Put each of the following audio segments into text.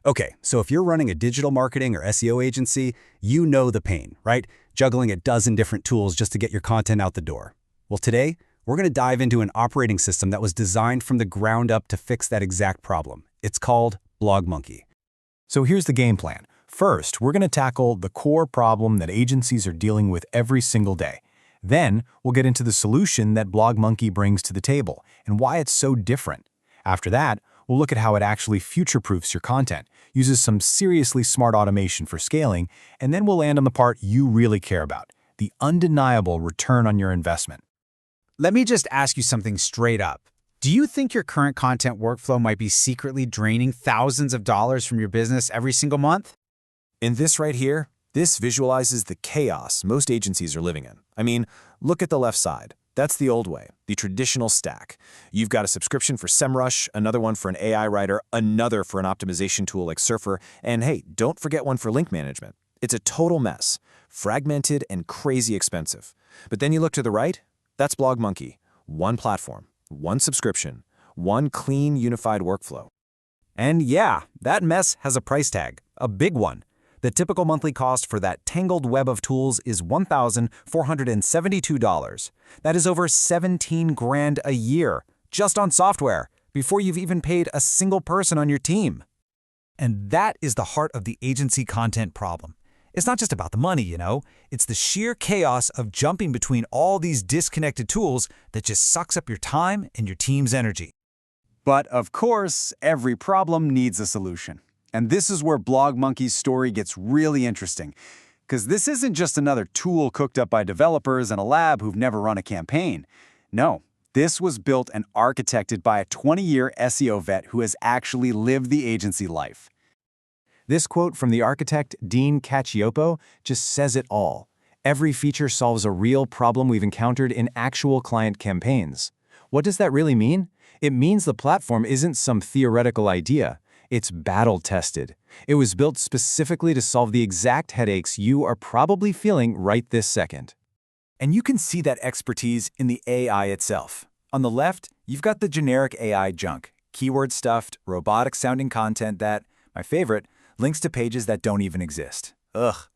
Okay, so if you're running a digital marketing or SEO agency, you know the pain, right? Juggling a dozen different tools just to get your content out the door. Well, today, we're going to dive into an operating system that was designed from the ground up to fix that exact problem. It's called Monkee. So here's the game plan. First, we're going to tackle the core problem that agencies are dealing with every single day. Then, we'll get into the solution that Monkee brings to the table and why it's so different. After that, we'll look at how it actually future-proofs your content, uses some seriously smart automation for scaling, and then we'll land on the part you really care about, the undeniable return on your investment. Let me just ask you something straight up. Do you think your current content workflow might be secretly draining thousands of dollars from your business every single month? In this right here, this visualizes the chaos most agencies are living in. I mean, look at the left side. That's the old way, the traditional stack. You've got a subscription for Semrush, another one for an AI writer, another for an optimization tool like Surfer, and hey, don't forget one for link management. It's a total mess, fragmented and crazy expensive. But then you look to the right, that's Monkee. One platform, one subscription, one clean, unified workflow. And yeah, that mess has a price tag, a big one. The typical monthly cost for that tangled web of tools is $1,472. That is over 17 grand a year, just on software, before you've even paid a single person on your team. And that is the heart of the agency content problem. It's not just about the money, you know. It's the sheer chaos of jumping between all these disconnected tools that just sucks up your time and your team's energy. But of course, every problem needs a solution. And this is where Monkee's story gets really interesting. Because this isn't just another tool cooked up by developers in a lab who've never run a campaign. No, this was built and architected by a 20-year SEO vet who has actually lived the agency life. This quote from the architect, Dean Cacioppo, just says it all. Every feature solves a real problem we've encountered in actual client campaigns. What does that really mean? It means the platform isn't some theoretical idea. It's battle-tested. It was built specifically to solve the exact headaches you are probably feeling right this second. And you can see that expertise in the AI itself. On the left, you've got the generic AI junk, keyword-stuffed, robotic-sounding content that, my favorite, links to pages that don't even exist. Ugh.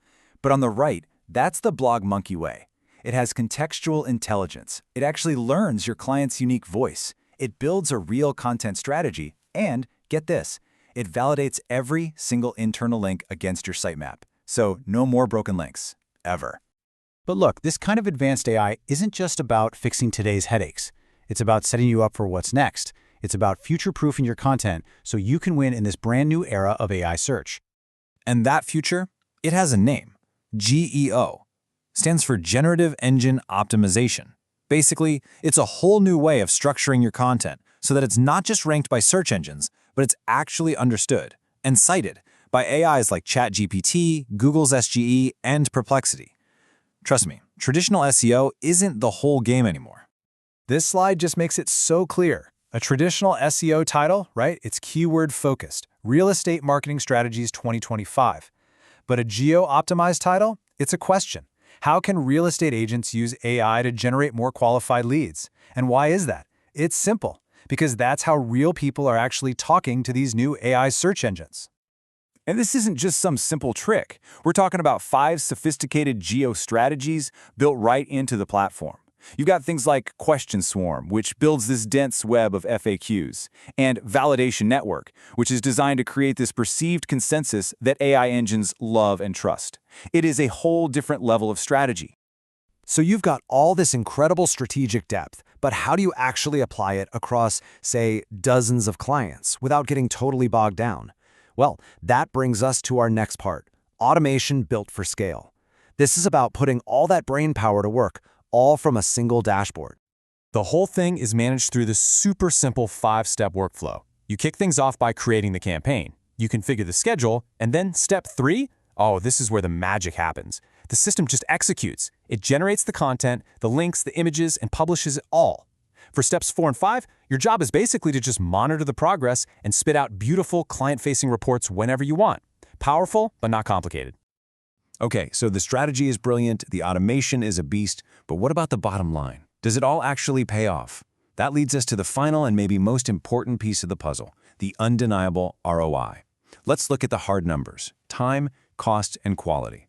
But on the right, that's the Monkee way. It has contextual intelligence. It actually learns your client's unique voice. It builds a real content strategy, and, get this, it validates every single internal link against your sitemap. So no more broken links, ever. But look, this kind of advanced AI isn't just about fixing today's headaches. It's about setting you up for what's next. It's about future-proofing your content so you can win in this brand new era of AI search. And that future, it has a name. GEO. Stands for Generative Engine Optimization. Basically, it's a whole new way of structuring your content so that it's not just ranked by search engines, but it's actually understood and cited by AIs like ChatGPT, Google's SGE, and Perplexity. Trust me, traditional SEO isn't the whole game anymore. This slide just makes it so clear. A traditional SEO title, right? It's keyword-focused, Real Estate Marketing Strategies 2025. But a geo-optimized title? It's a question. How can real estate agents use AI to generate more qualified leads? And why is that? It's simple. Because that's how real people are actually talking to these new AI search engines. And this isn't just some simple trick. We're talking about 5 sophisticated geo strategies built right into the platform. You've got things like Question Swarm, which builds this dense web of FAQs, and Validation Network, which is designed to create this perceived consensus that AI engines love and trust. It is a whole different level of strategy. So you've got all this incredible strategic depth, but how do you actually apply it across, say, dozens of clients without getting totally bogged down? Well, that brings us to our next part, automation built for scale. This is about putting all that brain power to work, all from a single dashboard. The whole thing is managed through the super simple 5-step workflow. You kick things off by creating the campaign. You configure the schedule, and then step 3? Oh, this is where the magic happens. The system just executes. It generates the content, the links, the images, and publishes it all. For steps 4 and 5, your job is basically to just monitor the progress and spit out beautiful client-facing reports whenever you want. Powerful, but not complicated. Okay, so the strategy is brilliant, the automation is a beast, but what about the bottom line? Does it all actually pay off? That leads us to the final and maybe most important piece of the puzzle, the undeniable ROI. Let's look at the hard numbers: time, cost, and quality.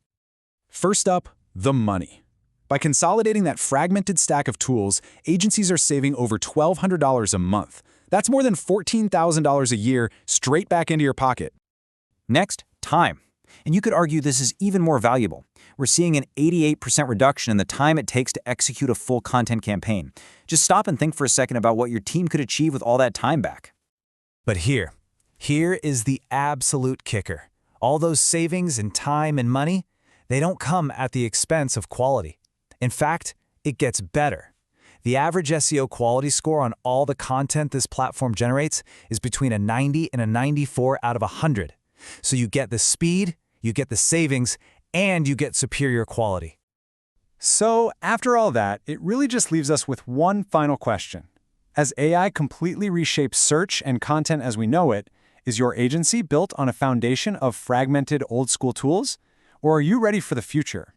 First up, the money. By consolidating that fragmented stack of tools, agencies are saving over $1,200 a month. That's more than $14,000 a year straight back into your pocket. Next, time. And you could argue this is even more valuable. We're seeing an 88% reduction in the time it takes to execute a full content campaign. Just stop and think for a second about what your team could achieve with all that time back. But here is the absolute kicker. All those savings in time and money, they don't come at the expense of quality. In fact, it gets better. The average SEO quality score on all the content this platform generates is between a 90 and a 94 out of 100. So you get the speed, you get the savings, and you get superior quality. So after all that, it really just leaves us with one final question. As AI completely reshapes search and content as we know it, is your agency built on a foundation of fragmented old-school tools? Or are you ready for the future?